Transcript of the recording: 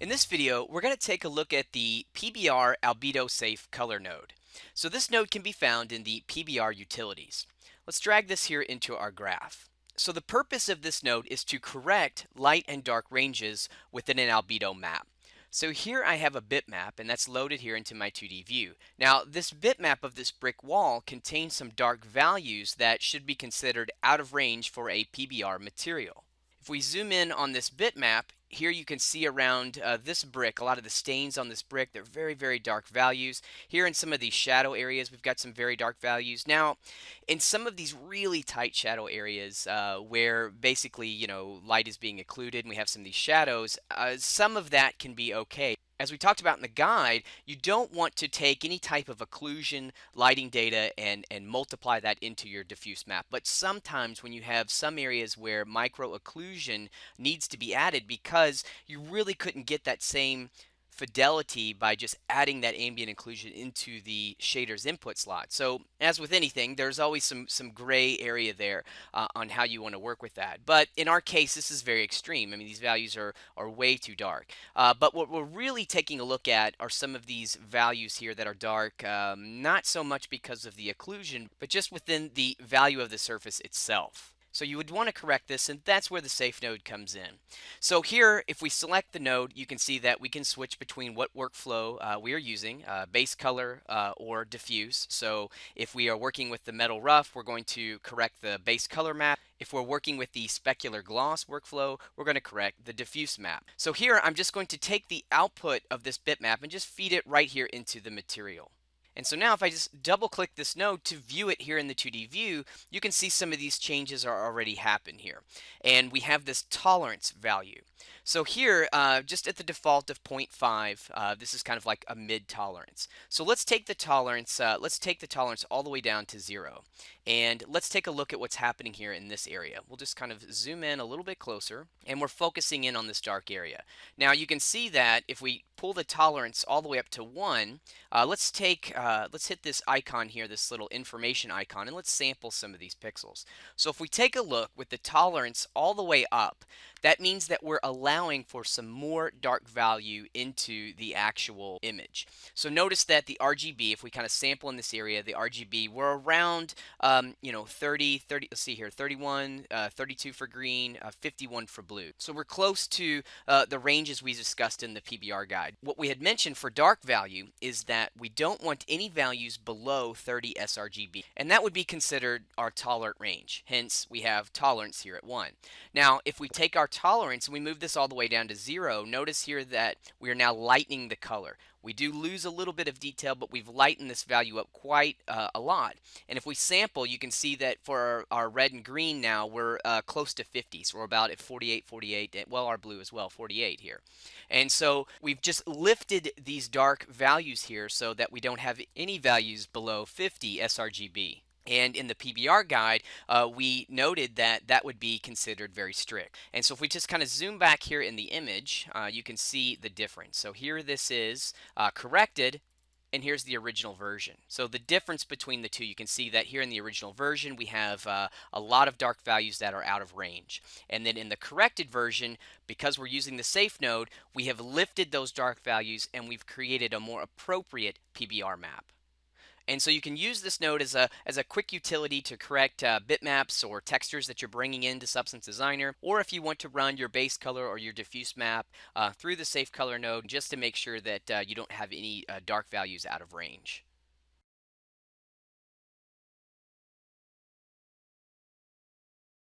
In this video, we're going to take a look at the PBR albedo safe color node. So this node can be found in the PBR utilities. Let's drag this here into our graph. So the purpose of this node is to correct light and dark ranges within an albedo map. So here I have a bitmap, and that's loaded here into my 2D view. Now this bitmap of this brick wall contains some dark values that should be considered out of range for a PBR material. If we zoom in on this bitmap, here you can see around this brick, a lot of the stains on this brick, they're very, very dark values. Here in some of these shadow areas, we've got some very dark values. Now, in some of these really tight shadow areas where basically, light is being occluded and we have some of these shadows, some of that can be okay. As we talked about in the guide, you don't want to take any type of occlusion lighting data and multiply that into your diffuse map. But sometimes when you have some areas where micro occlusion needs to be added because you really couldn't get that same fidelity by just adding that ambient occlusion into the shader's input slot. So as with anything, there's always some gray area there on how you want to work with that. But in our case, this is very extreme. I mean, these values are way too dark. But what we're really taking a look at are some of these values here that are dark, not so much because of the occlusion, but just within the value of the surface itself. So you would want to correct this, and that's where the safe node comes in. So here, if we select the node, you can see that we can switch between what workflow we are using, base color or diffuse. So if we are working with the metal rough, we're going to correct the base color map. If we're working with the specular gloss workflow, we're going to correct the diffuse map. So here, I'm just going to take the output of this bitmap and just feed it right here into the material. And so now if I just double click this node to view it here in the 2D view, you can see some of these changes are already happened here. And we have this tolerance value. So here, just at the default of 0.5, this is kind of like a mid tolerance. So let's take the tolerance, all the way down to 0. And let's take a look at what's happening here in this area. We'll just kind of zoom in a little bit closer, and we're focusing in on this dark area. Now you can see that if we pull the tolerance all the way up to 1, let's hit this icon here, this little information icon, and let's sample some of these pixels. So if we take a look with the tolerance all the way up, that means that we're allowing for some more dark value into the actual image. So notice that the RGB, if we kind of sample in this area, the RGB, we're around 30, let's see here, 31, 32 for green, 51 for blue. So we're close to the ranges we discussed in the PBR guide. What we had mentioned for dark value is that we don't want any values below 30 sRGB, and that would be considered our tolerant range. Hence, we have tolerance here at 1. Now, if we take our tolerance and we move this all the way down to 0, notice here that we are now lightening the color. We do lose a little bit of detail, but we've lightened this value up quite a lot. And if we sample, you can see that for our red and green now, we're close to 50. So we're about at 48, 48, well, our blue as well, 48 here. And so we've just lifted these dark values here so that we don't have any values below 50 sRGB. And in the PBR guide, we noted that that would be considered very strict. And so if we just kind of zoom back here in the image, you can see the difference. So here this is corrected, and here's the original version. So the difference between the two, you can see that here in the original version, we have a lot of dark values that are out of range. And then in the corrected version, because we're using the safe node, we have lifted those dark values and we've created a more appropriate PBR map. And so you can use this node as a quick utility to correct bitmaps or textures that you're bringing into Substance Designer, or if you want to run your base color or your diffuse map through the safe color node just to make sure that you don't have any dark values out of range.